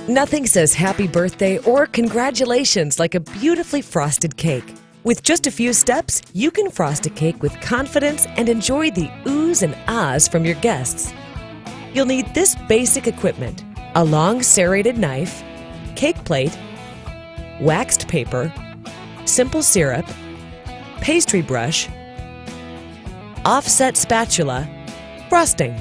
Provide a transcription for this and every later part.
Nothing says happy birthday or congratulations like a beautifully frosted cake. With just a few steps, you can frost a cake with confidence and enjoy the oohs and ahs from your guests. You'll need this basic equipment: a long serrated knife, cake plate, waxed paper, simple syrup, pastry brush, offset spatula, frosting.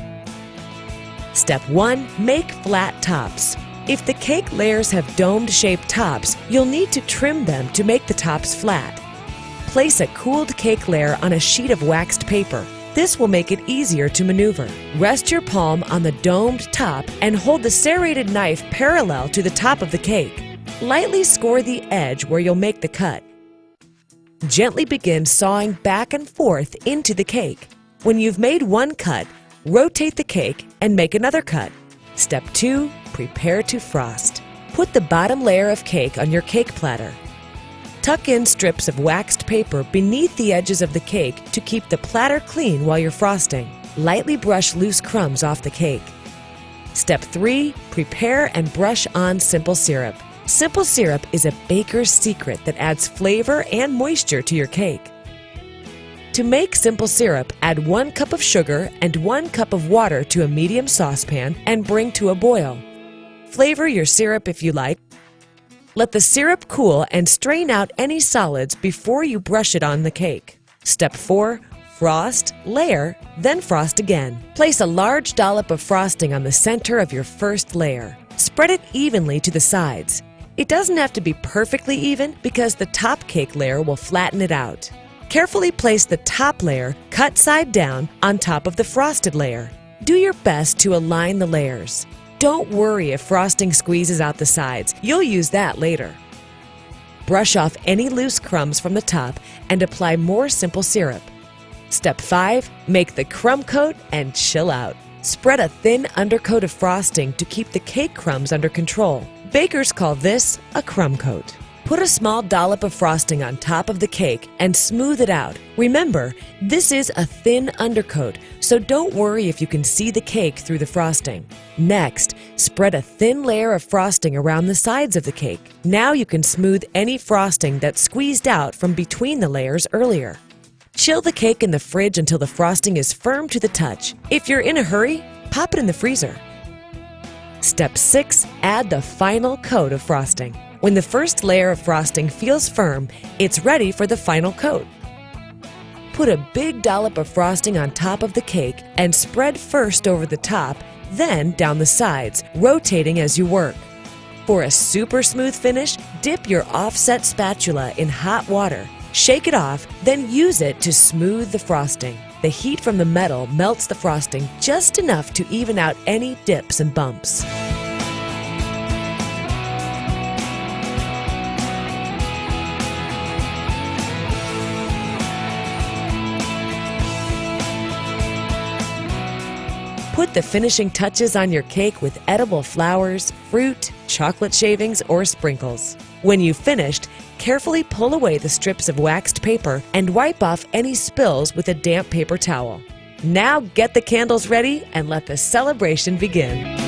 Step 1. Make flat tops. If the cake layers have dome-shaped tops, you'll need to trim them to make the tops flat. Place a cooled cake layer on a sheet of waxed paper. This will make it easier to maneuver. Rest your palm on the domed top and hold the serrated knife parallel to the top of the cake. Lightly score the edge where you'll make the cut. Gently begin sawing back and forth into the cake. When you've made one cut, rotate the cake and make another cut. Step 2. Prepare to frost. Put the bottom layer of cake on your cake platter. Tuck in strips of waxed paper beneath the edges of the cake to keep the platter clean while you're frosting. Lightly brush loose crumbs off the cake. Step 3. Prepare and brush on simple syrup. Simple syrup is a baker's secret that adds flavor and moisture to your cake. To make simple syrup, add 1 cup of sugar and 1 cup of water to a medium saucepan and bring to a boil. Flavor your syrup if you like. Let the syrup cool and strain out any solids before you brush it on the cake. Step 4. Frost, layer, then frost again. Place a large dollop of frosting on the center of your first layer. Spread it evenly to the sides. It doesn't have to be perfectly even because the top cake layer will flatten it out. Carefully place the top layer, cut side down, on top of the frosted layer. Do your best to align the layers. Don't worry if frosting squeezes out the sides. You'll use that later. Brush off any loose crumbs from the top and apply more simple syrup. Step 5. Make the crumb coat and chill out. Spread a thin undercoat of frosting to keep the cake crumbs under control. Bakers call this a crumb coat. Put a small dollop of frosting on top of the cake and smooth it out. Remember, this is a thin undercoat, so don't worry if you can see the cake through the frosting. Next, spread a thin layer of frosting around the sides of the cake. Now you can smooth any frosting that squeezed out from between the layers earlier. Chill the cake in the fridge until the frosting is firm to the touch. If you're in a hurry, pop it in the freezer. Step 6. Add the final coat of frosting. When the first layer of frosting feels firm, it's ready for the final coat. Put a big dollop of frosting on top of the cake and spread first over the top, then down the sides, rotating as you work. For a super smooth finish, dip your offset spatula in hot water. Shake it off, then use it to smooth the frosting. The heat from the metal melts the frosting just enough to even out any dips and bumps. Put the finishing touches on your cake with edible flowers, fruit, chocolate shavings, or sprinkles. When you've finished, carefully pull away the strips of waxed paper and wipe off any spills with a damp paper towel. Now get the candles ready and let the celebration begin.